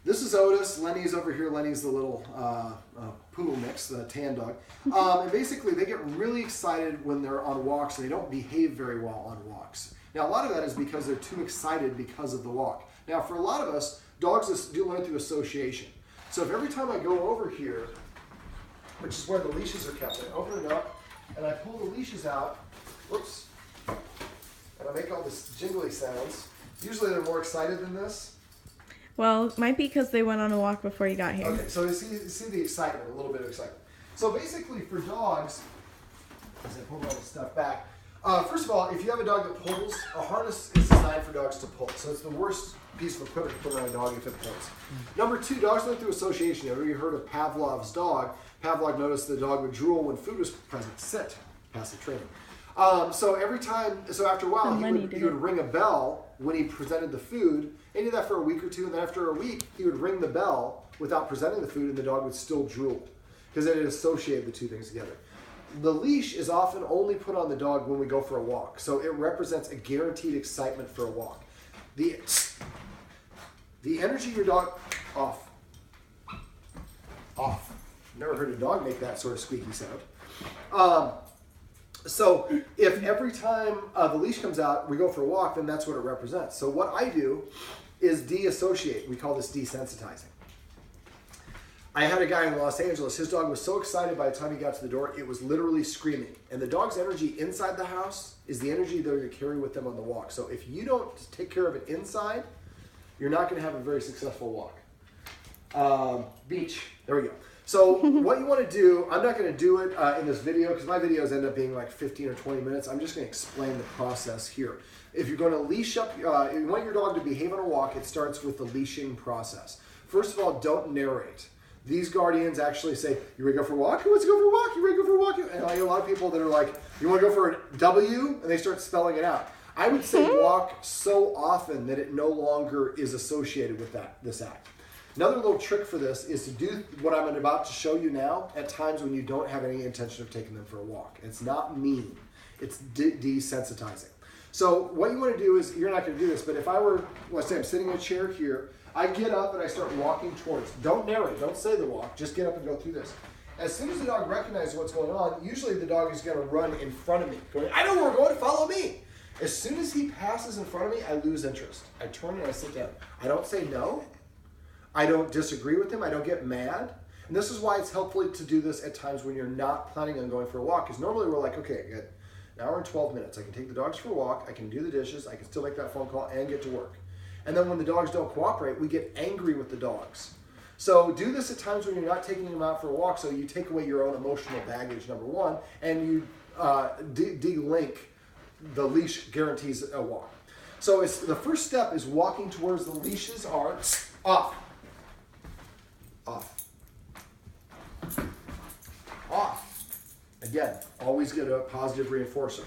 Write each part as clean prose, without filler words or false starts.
This is Otis. Lenny's over here. Lenny's the little poodle mix, the tan dog. And basically, they get really excited when they're on walks, and they don't behave very well on walks. Now, a lot of that is because they're too excited because of the walk. Now, for a lot of us, dogs do learn through association. So if every time I go over here, which is where the leashes are kept, I open it up, and I pull the leashes out, whoops, and I make all this jingly sounds. Usually they're more excited than this. Well, it might be because they went on a walk before you got here. Okay, so you see the excitement, a little bit of excitement. So basically for dogs, as I pull all this stuff back, first of all, if you have a dog that pulls, a harness is designed for dogs to pull. So it's the worst piece of equipment to put around a dog if it pulls. Number two, dogs learn through association. Have you heard of Pavlov's dog? Pavlov noticed the dog would drool when food was present. Sit, passive training. So after a while, he would ring a bell when he presented the food. And he did that for a week or two, and then after a week, he would ring the bell without presenting the food, and the dog would still drool because it had associated the two things together. The leash is often only put on the dog when we go for a walk, so it represents a guaranteed excitement for a walk. The energy your dog off. Never heard a dog make that sort of squeaky sound. So if every time the leash comes out, we go for a walk, then that's what it represents. So what I do is de-associate. We call this desensitizing. I had a guy in Los Angeles. His dog was so excited by the time he got to the door, it was literally screaming. And the dog's energy inside the house is the energy they're going to carry with them on the walk. So if you don't take care of it inside, you're not going to have a very successful walk. Beach. There we go. So what you want to do, I'm not going to do it in this video because my videos end up being like 15 or 20 minutes. I'm just going to explain the process here. If you're going to leash up, if you want your dog to behave on a walk, it starts with the leashing process. First of all, don't narrate. These guardians actually say, you ready to go for a walk? Who wants to go for a walk? You ready to go for a walk? And I get a lot of people that are like, you want to go for a W? And they start spelling it out. I would say walk so often that it no longer is associated with this act. Another little trick for this is to do what I'm about to show you now at times when you don't have any intention of taking them for a walk. It's not mean. It's desensitizing. So what you want to do is, you're not going to do this, but if I were, let's say I'm sitting in a chair here, I get up and I start walking towards. Don't narrate. Don't say the walk. Just get up and go through this. As soon as the dog recognizes what's going on, usually the dog is going to run in front of me. Going, I know where we're going. Follow me. As soon as he passes in front of me, I lose interest. I turn and I sit down. I don't say no. I don't disagree with him. I don't get mad. And this is why it's helpful to do this at times when you're not planning on going for a walk. Because normally we're like, okay, I got an hour and 12 minutes. I can take the dogs for a walk. I can do the dishes. I can still make that phone call and get to work. And then when the dogs don't cooperate, we get angry with the dogs. So do this at times when you're not taking them out for a walk, so you take away your own emotional baggage, number one, and you de-link the leash guarantees a walk. So the first step is walking towards the leashes are off. Off. Off. Again, always get a positive reinforcer.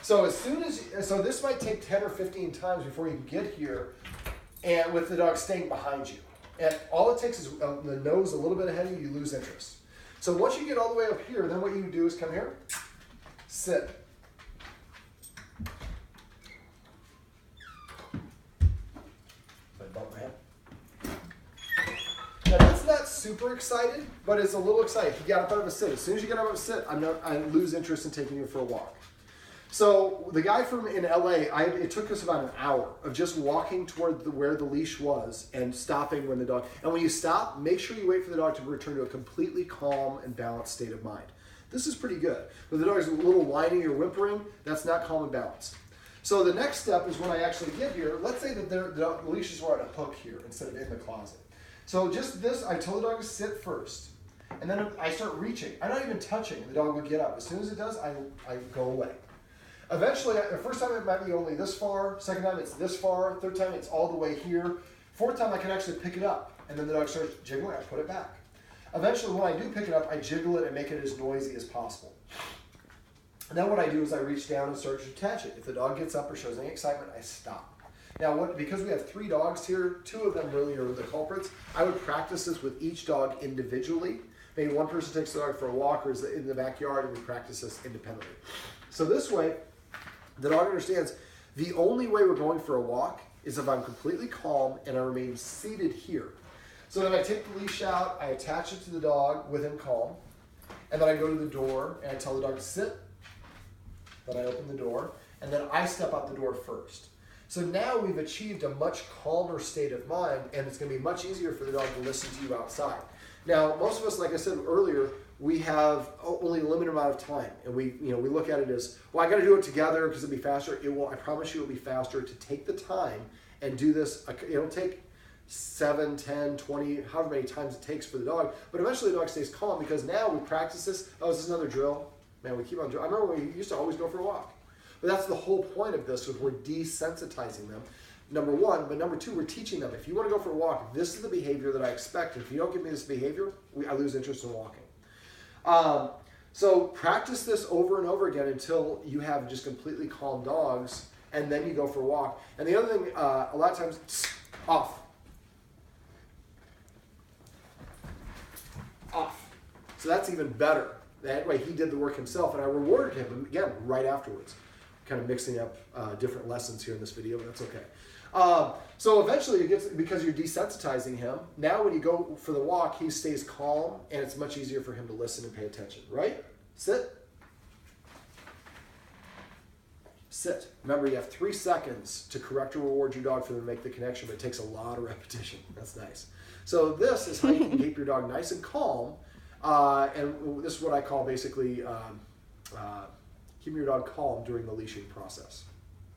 So so this might take 10 or 15 times before you get here, and with the dog staying behind you. And all it takes is the nose a little bit ahead of you, you lose interest. So once you get all the way up here, then what you do is come here, sit. Now that's not super excited, but it's a little excited. He got up out of a sit. As soon as you get up out of a sit, I lose interest in taking you for a walk. So the guy in LA, it took us about an hour of just walking toward where the leash was and stopping when the dog, and when you stop, make sure you wait for the dog to return to a completely calm and balanced state of mind. This is pretty good. If the dog is a little whining or whimpering, that's not calm and balanced. So the next step is when I actually get here, let's say that the leashes were on a hook here instead of in the closet. So just this, I tell the dog to sit first, and then I start reaching. I'm not even touching. The dog will get up. As soon as it does, I go away. Eventually, the first time it might be only this far, second time it's this far, third time it's all the way here, fourth time I can actually pick it up, and then the dog starts jiggling, I put it back. Eventually, when I do pick it up, I jiggle it and make it as noisy as possible. And then what I do is I reach down and start to detach it. If the dog gets up or shows any excitement, I stop. Now, because we have 3 dogs here, 2 of them really are the culprits, I would practice this with each dog individually. Maybe one person takes the dog for a walk or is in the backyard, and we practice this independently. So this way, the dog understands the only way we're going for a walk is if I'm completely calm and I remain seated here. So then I take the leash out, I attach it to the dog with him calm, and then I go to the door and I tell the dog to sit. Then I open the door, and then I step out the door first. So now we've achieved a much calmer state of mind, and it's going to be much easier for the dog to listen to you outside. Now, most of us, like I said earlier, we have only a limited amount of time, and we look at it as, well, I got to do it together because it'll be faster. It will. I promise you, it'll be faster to take the time and do this. It'll take 7, 10, 20, however many times it takes for the dog, but eventually the dog stays calm because now we practice this. Oh, is this another drill? Man, we keep on drilling. I remember we used to always go for a walk. But that's the whole point of this, is we're desensitizing them, number one. But number two, we're teaching them, if you want to go for a walk, this is the behavior that I expect. If you don't give me this behavior, I lose interest in walking. So practice this over and over again until you have just completely calm dogs, and then you go for a walk. And the other thing, a lot of times, off. Off. So that's even better. That way he did the work himself, and I rewarded him, again, right afterwards. Kind of mixing up different lessons here in this video, but that's okay. So eventually it gets, because you're desensitizing him, now when you go for the walk, he stays calm, and it's much easier for him to listen and pay attention, right? Sit. Sit. Remember, you have 3 seconds to correct or reward your dog for them to make the connection, but it takes a lot of repetition. That's nice. So this is how you can keep your dog nice and calm, and this is what I call basically keeping your dog calm during the leashing process.